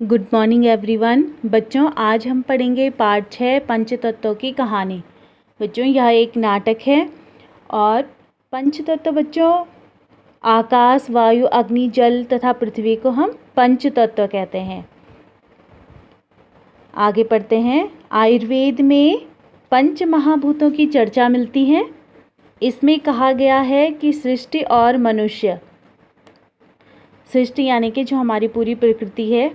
Good morning everyone. बच्चों, आज हम पढ़ेंगे पाठ 6 पंचतत्वों की कहानी। बच्चों, यह एक नाटक है और पंचतत्व बच्चों आकाश, वायु, अग्नि, जल तथा पृथ्वी को हम पंचतत्व कहते हैं। आगे पढ़ते हैं। आयुर्वेद में पंच महाभूतों की चर्चा मिलती है। इसमें कहा गया है कि सृष्टि और मनुष्य, सृष्टि यानी कि जो हमारी पूरी प्रकृति है,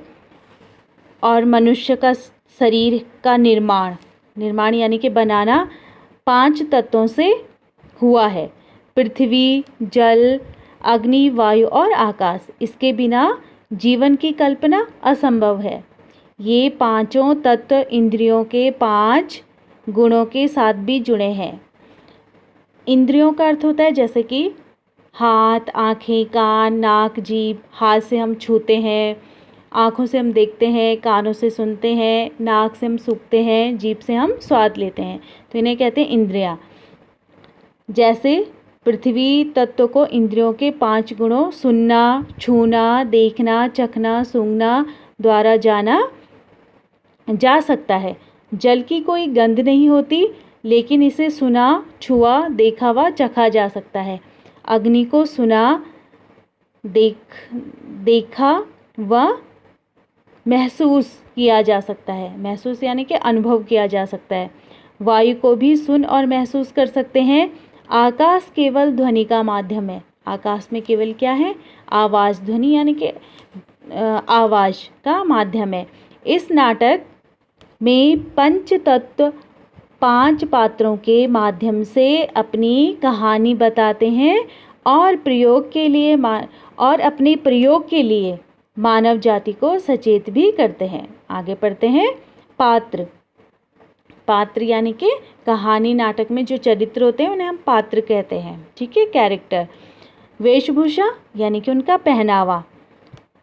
और मनुष्य का शरीर का निर्माण यानी कि बनाना 5 तत्वों से हुआ है। पृथ्वी, जल, अग्नि, वायु और आकाश। इसके बिना जीवन की कल्पना असंभव है। ये पांचों तत्व इंद्रियों के 5 गुणों के साथ भी जुड़े हैं। इंद्रियों का अर्थ होता है जैसे कि हाथ, आँखें, कान, नाक, जीभ। हाथ से हम छूते हैं, आँखों से हम देखते हैं, कानों से सुनते हैं, नाक से हम सूंघते हैं, जीभ से हम स्वाद लेते हैं। तो इन्हें कहते हैं इंद्रियाँ। जैसे पृथ्वी तत्व को इंद्रियों के 5 गुणों सुनना, छूना, देखना, चखना, सूंघना द्वारा जाना जा सकता है। जल की कोई गंध नहीं होती, लेकिन इसे सुना, छुआ, देखा व चखा जा सकता है। अग्नि को सुना, देखा व महसूस किया जा सकता है। महसूस यानी कि अनुभव किया जा सकता है। वायु को भी सुन और महसूस कर सकते हैं। आकाश केवल ध्वनि का माध्यम है। आकाश में केवल क्या है? आवाज़, ध्वनि यानी कि आवाज़ का माध्यम है। इस नाटक में पंच तत्व 5 पात्रों के माध्यम से अपनी कहानी बताते हैं और अपने प्रयोग के लिए मानव जाति को सचेत भी करते हैं। आगे पढ़ते हैं। पात्र यानी कि कहानी, नाटक में जो चरित्र होते हैं उन्हें हम पात्र कहते हैं। ठीक है, कैरेक्टर। वेशभूषा यानी कि उनका पहनावा।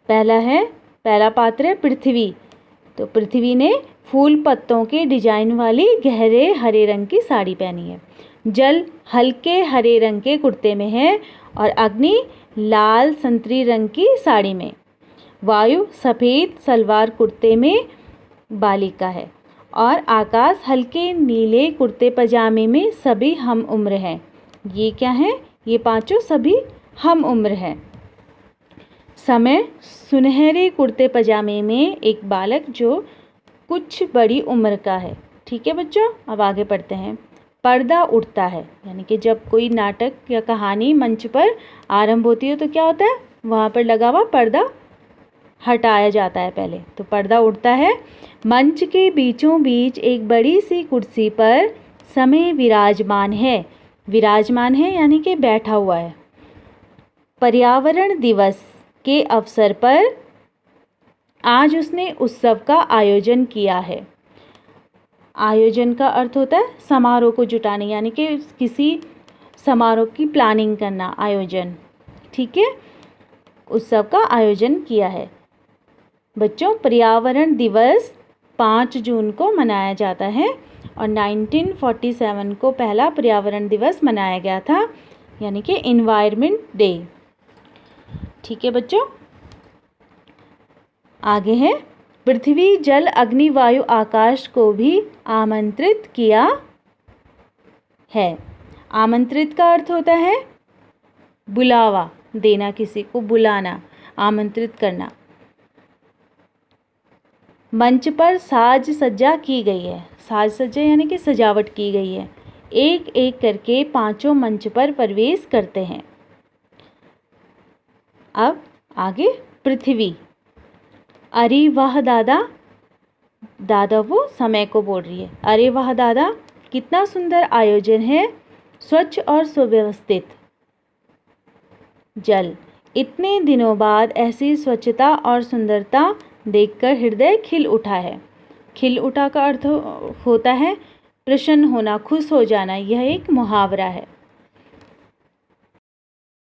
पहला पात्र है पृथ्वी। तो पृथ्वी ने फूल पत्तों के डिजाइन वाली गहरे हरे रंग की साड़ी पहनी है। जल हल्के हरे रंग के कुर्ते में है और अग्नि लाल संतरी रंग की साड़ी में। वायु सफ़ेद सलवार कुर्ते में बालिका है और आकाश हल्के नीले कुर्ते पजामे में सभी हम उम्र हैं। ये क्या हैं? ये पांचों सभी हम उम्र हैं। समय सुनहरे कुर्ते पजामे में एक बालक जो कुछ बड़ी उम्र का है। ठीक है बच्चों, अब आगे पढ़ते हैं। पर्दा उठता है यानी कि जब कोई नाटक या कहानी मंच पर आरंभ होती है तो क्या होता है? वहाँ पर लगा हुआ पर्दा हटाया जाता है पहले। तो पर्दा उठता है। मंच के बीचों बीच एक बड़ी सी कुर्सी पर समय विराजमान है यानी कि बैठा हुआ है। पर्यावरण दिवस के अवसर पर आज उसने उत्सव का आयोजन किया है। आयोजन का अर्थ होता है समारोह को जुटाने यानी कि किसी समारोह की प्लानिंग करना, आयोजन। ठीक है, उत्सव का आयोजन किया है। बच्चों, पर्यावरण दिवस 5 जून को मनाया जाता है और 1947 को पहला पर्यावरण दिवस मनाया गया था यानी कि एनवायरनमेंट डे। ठीक है बच्चों, आगे है। पृथ्वी, जल, अग्नि, वायु, आकाश को भी आमंत्रित किया है। आमंत्रित का अर्थ होता है बुलावा देना, किसी को बुलाना, आमंत्रित करना। मंच पर साज सज्जा की गई है। साज सज्जा यानी कि सजावट की गई है। एक एक करके पांचों मंच पर प्रवेश करते हैं। अब आगे पृथ्वी। अरे वाह दादा, दादा वो समय को बोल रही है। अरे वाह दादा, कितना सुंदर आयोजन है, स्वच्छ और सुव्यवस्थित। जल, इतने दिनों बाद ऐसी स्वच्छता और सुंदरता देखकर हृदय खिल उठा है। खिल उठा का अर्थ होता है प्रसन्न होना, खुश हो जाना। यह एक मुहावरा है।